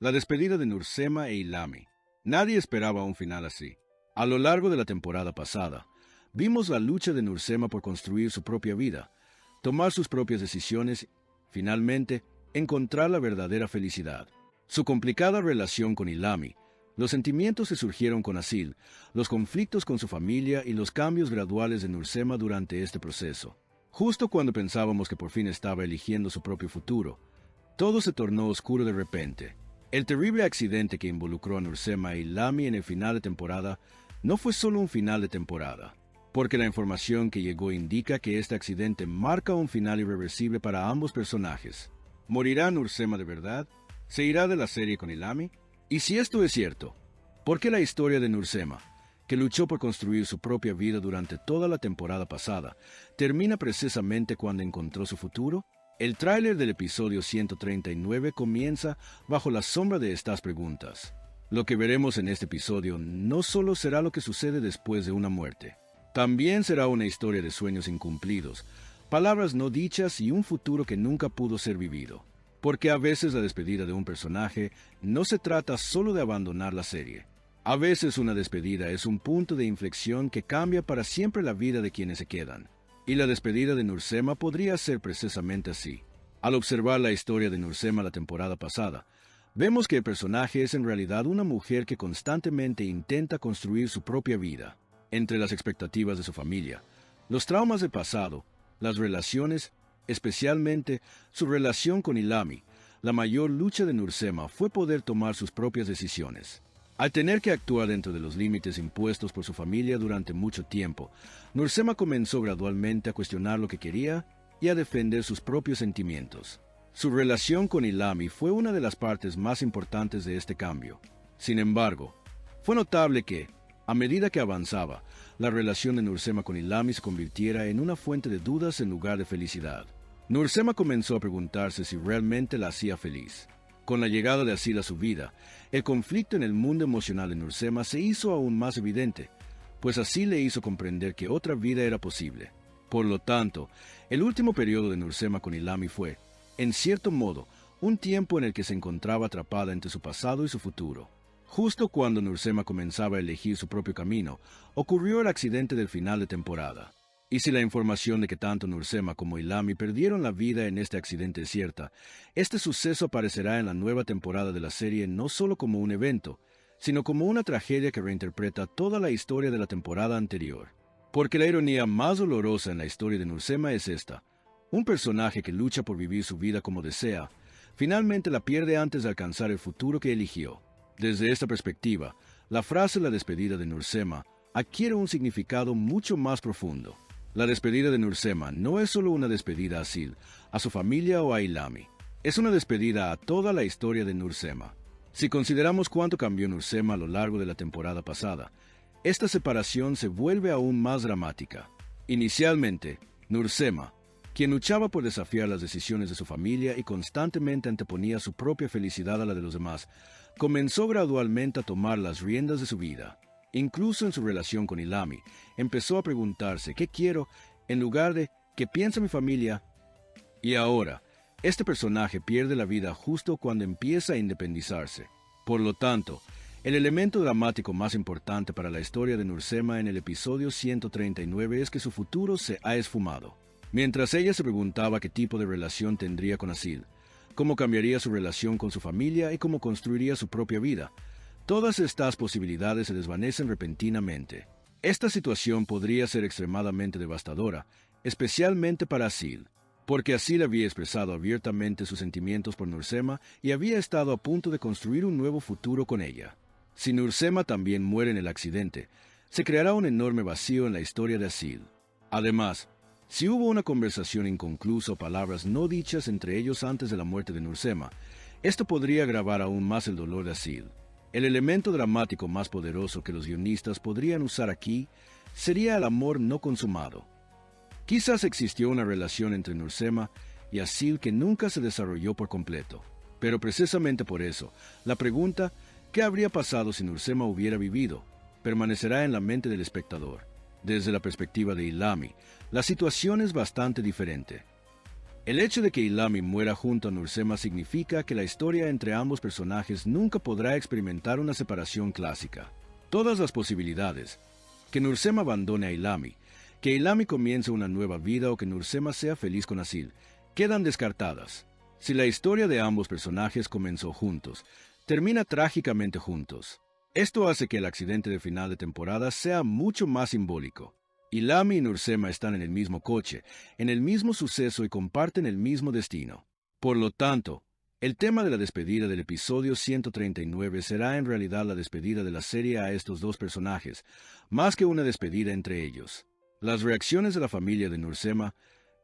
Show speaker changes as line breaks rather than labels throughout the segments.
La despedida de Nursema e Ilami. Nadie esperaba un final así. A lo largo de la temporada pasada, vimos la lucha de Nursema por construir su propia vida, tomar sus propias decisiones, finalmente, encontrar la verdadera felicidad. Su complicada relación con Ilami, los sentimientos que surgieron con Asil, los conflictos con su familia y los cambios graduales de Nursema durante este proceso. Justo cuando pensábamos que por fin estaba eligiendo su propio futuro, todo se tornó oscuro de repente. El terrible accidente que involucró a Nursema e Ilami en el final de temporada no fue solo un final de temporada, porque la información que llegó indica que este accidente marca un final irreversible para ambos personajes. ¿Morirá Nursema de verdad? ¿Se irá de la serie con Ilami? Y si esto es cierto, ¿por qué la historia de Nursema, que luchó por construir su propia vida durante toda la temporada pasada, termina precisamente cuando encontró su futuro? El tráiler del episodio 139 comienza bajo la sombra de estas preguntas. Lo que veremos en este episodio no solo será lo que sucede después de una muerte, también será una historia de sueños incumplidos, palabras no dichas y un futuro que nunca pudo ser vivido. Porque a veces la despedida de un personaje no se trata solo de abandonar la serie. A veces una despedida es un punto de inflexión que cambia para siempre la vida de quienes se quedan. Y la despedida de Nursema podría ser precisamente así. Al observar la historia de Nursema la temporada pasada, vemos que el personaje es en realidad una mujer que constantemente intenta construir su propia vida. Entre las expectativas de su familia, los traumas del pasado, las relaciones, especialmente su relación con Ilami, la mayor lucha de Nursema fue poder tomar sus propias decisiones. Al tener que actuar dentro de los límites impuestos por su familia durante mucho tiempo, Nursema comenzó gradualmente a cuestionar lo que quería y a defender sus propios sentimientos. Su relación con Ilami fue una de las partes más importantes de este cambio. Sin embargo, fue notable que, a medida que avanzaba, la relación de Nursema con Ilami se convirtiera en una fuente de dudas en lugar de felicidad. Nursema comenzó a preguntarse si realmente la hacía feliz. Con la llegada de Asil a su vida, el conflicto en el mundo emocional de Nursema se hizo aún más evidente, pues Asil le hizo comprender que otra vida era posible. Por lo tanto, el último periodo de Nursema con Ilami fue, en cierto modo, un tiempo en el que se encontraba atrapada entre su pasado y su futuro. Justo cuando Nursema comenzaba a elegir su propio camino, ocurrió el accidente del final de temporada. Y si la información de que tanto Nursema como Ilami perdieron la vida en este accidente es cierta, este suceso aparecerá en la nueva temporada de la serie no solo como un evento, sino como una tragedia que reinterpreta toda la historia de la temporada anterior. Porque la ironía más dolorosa en la historia de Nursema es esta: un personaje que lucha por vivir su vida como desea, finalmente la pierde antes de alcanzar el futuro que eligió. Desde esta perspectiva, la frase "la despedida de Nursema" adquiere un significado mucho más profundo. La despedida de Nursema no es solo una despedida a Asil, a su familia o a Ilami. Es una despedida a toda la historia de Nursema. Si consideramos cuánto cambió Nursema a lo largo de la temporada pasada, esta separación se vuelve aún más dramática. Inicialmente, Nursema, quien luchaba por desafiar las decisiones de su familia y constantemente anteponía su propia felicidad a la de los demás, comenzó gradualmente a tomar las riendas de su vida. Incluso en su relación con Ilami, empezó a preguntarse ¿qué quiero?, en lugar de ¿qué piensa mi familia? Y ahora, este personaje pierde la vida justo cuando empieza a independizarse. Por lo tanto, el elemento dramático más importante para la historia de Nursema en el episodio 139 es que su futuro se ha esfumado. Mientras ella se preguntaba qué tipo de relación tendría con Asil, cómo cambiaría su relación con su familia y cómo construiría su propia vida, todas estas posibilidades se desvanecen repentinamente. Esta situación podría ser extremadamente devastadora, especialmente para Asil, porque Asil había expresado abiertamente sus sentimientos por Nursema y había estado a punto de construir un nuevo futuro con ella. Si Nursema también muere en el accidente, se creará un enorme vacío en la historia de Asil. Además, si hubo una conversación inconclusa o palabras no dichas entre ellos antes de la muerte de Nursema, esto podría agravar aún más el dolor de Asil. El elemento dramático más poderoso que los guionistas podrían usar aquí sería el amor no consumado. Quizás existió una relación entre Nursema y Asil que nunca se desarrolló por completo. Pero precisamente por eso, la pregunta ¿qué habría pasado si Nursema hubiera vivido?, permanecerá en la mente del espectador. Desde la perspectiva de Ilami, la situación es bastante diferente. El hecho de que Ilami muera junto a Nursema significa que la historia entre ambos personajes nunca podrá experimentar una separación clásica. Todas las posibilidades, que Nursema abandone a Ilami, que Ilami comience una nueva vida o que Nursema sea feliz con Asil, quedan descartadas. Si la historia de ambos personajes comenzó juntos, termina trágicamente juntos. Esto hace que el accidente de final de temporada sea mucho más simbólico. Ilami y Nursema están en el mismo coche, en el mismo suceso y comparten el mismo destino. Por lo tanto, el tema de la despedida del episodio 139 será en realidad la despedida de la serie a estos dos personajes, más que una despedida entre ellos. Las reacciones de la familia de Nursema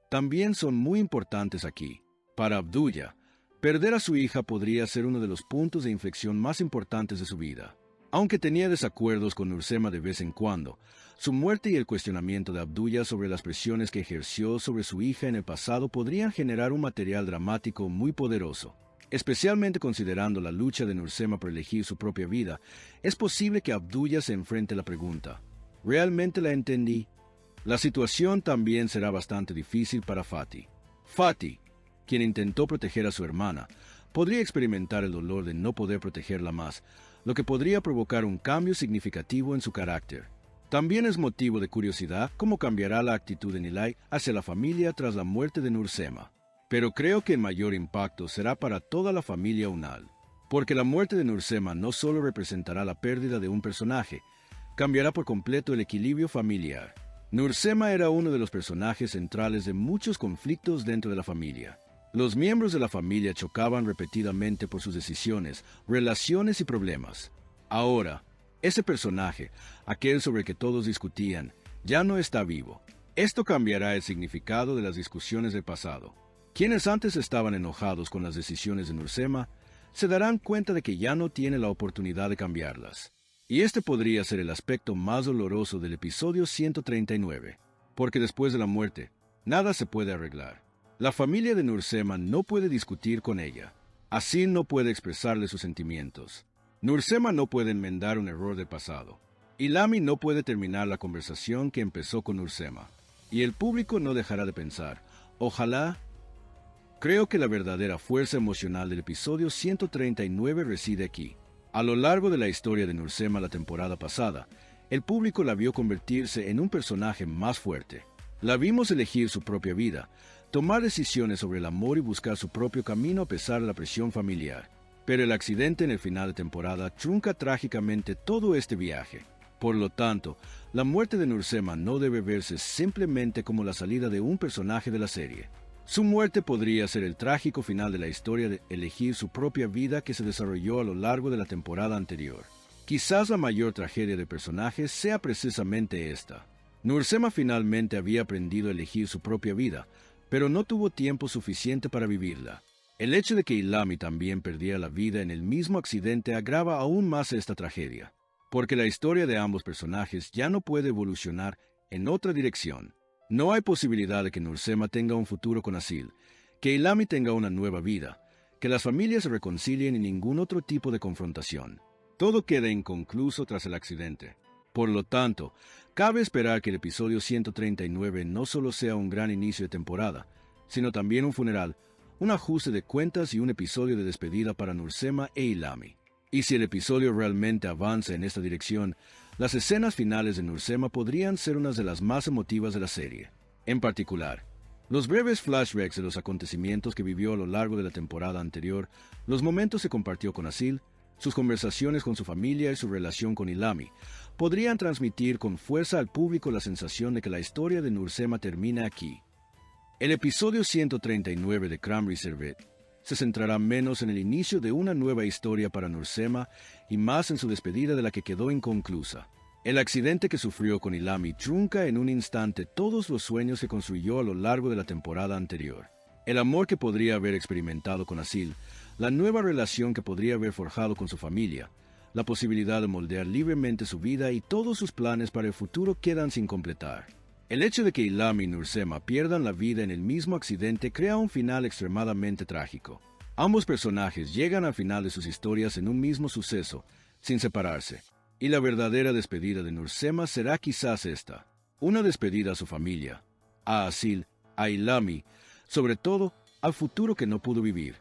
también son muy importantes aquí. Para Abdulla, perder a su hija podría ser uno de los puntos de inflexión más importantes de su vida. Aunque tenía desacuerdos con Nursema de vez en cuando, su muerte y el cuestionamiento de Abdulla sobre las presiones que ejerció sobre su hija en el pasado podrían generar un material dramático muy poderoso. Especialmente considerando la lucha de Nursema por elegir su propia vida, es posible que Abdulla se enfrente a la pregunta: ¿realmente la entendí? La situación también será bastante difícil para Fatih. Fatih, quien intentó proteger a su hermana, podría experimentar el dolor de no poder protegerla más, lo que podría provocar un cambio significativo en su carácter. También es motivo de curiosidad cómo cambiará la actitud de Nilay hacia la familia tras la muerte de Nursema. Pero creo que el mayor impacto será para toda la familia Unal, porque la muerte de Nursema no solo representará la pérdida de un personaje, cambiará por completo el equilibrio familiar. Nursema era uno de los personajes centrales de muchos conflictos dentro de la familia. Los miembros de la familia chocaban repetidamente por sus decisiones, relaciones y problemas. Ahora, ese personaje, aquel sobre el que todos discutían, ya no está vivo. Esto cambiará el significado de las discusiones del pasado. Quienes antes estaban enojados con las decisiones de Nursema, se darán cuenta de que ya no tiene la oportunidad de cambiarlas. Y este podría ser el aspecto más doloroso del episodio 139, porque después de la muerte, nada se puede arreglar. La familia de Nursema no puede discutir con ella. Asil no puede expresarle sus sentimientos. Nursema no puede enmendar un error del pasado. Ilami no puede terminar la conversación que empezó con Nursema. Y el público no dejará de pensar: ojalá. Creo que la verdadera fuerza emocional del episodio 139 reside aquí. A lo largo de la historia de Nursema la temporada pasada, el público la vio convertirse en un personaje más fuerte. La vimos elegir su propia vida, tomar decisiones sobre el amor y buscar su propio camino a pesar de la presión familiar. Pero el accidente en el final de temporada trunca trágicamente todo este viaje. Por lo tanto, la muerte de Nursema no debe verse simplemente como la salida de un personaje de la serie. Su muerte podría ser el trágico final de la historia de elegir su propia vida que se desarrolló a lo largo de la temporada anterior. Quizás la mayor tragedia del personaje sea precisamente esta. Nursema finalmente había aprendido a elegir su propia vida, pero no tuvo tiempo suficiente para vivirla. El hecho de que Ilami también perdiera la vida en el mismo accidente agrava aún más esta tragedia, porque la historia de ambos personajes ya no puede evolucionar en otra dirección. No hay posibilidad de que Nursema tenga un futuro con Asil, que Ilami tenga una nueva vida, que las familias se reconcilien y ningún otro tipo de confrontación. Todo queda inconcluso tras el accidente. Por lo tanto, cabe esperar que el episodio 139 no solo sea un gran inicio de temporada, sino también un funeral, un ajuste de cuentas y un episodio de despedida para Nursema e Ilami. Y si el episodio realmente avanza en esta dirección, las escenas finales de Nursema podrían ser unas de las más emotivas de la serie. En particular, los breves flashbacks de los acontecimientos que vivió a lo largo de la temporada anterior, los momentos que compartió con Asil, sus conversaciones con su familia y su relación con Ilami, podrían transmitir con fuerza al público la sensación de que la historia de Nursema termina aquí. El episodio 139 de Crime Reserve se centrará menos en el inicio de una nueva historia para Nursema y más en su despedida de la que quedó inconclusa. El accidente que sufrió con Ilami trunca en un instante todos los sueños que construyó a lo largo de la temporada anterior. El amor que podría haber experimentado con Asil, la nueva relación que podría haber forjado con su familia, la posibilidad de moldear libremente su vida y todos sus planes para el futuro quedan sin completar. El hecho de que Ilami y Nursema pierdan la vida en el mismo accidente crea un final extremadamente trágico. Ambos personajes llegan al final de sus historias en un mismo suceso, sin separarse. Y la verdadera despedida de Nursema será quizás esta: una despedida a su familia, a Asil, a Ilami, sobre todo al futuro que no pudo vivir.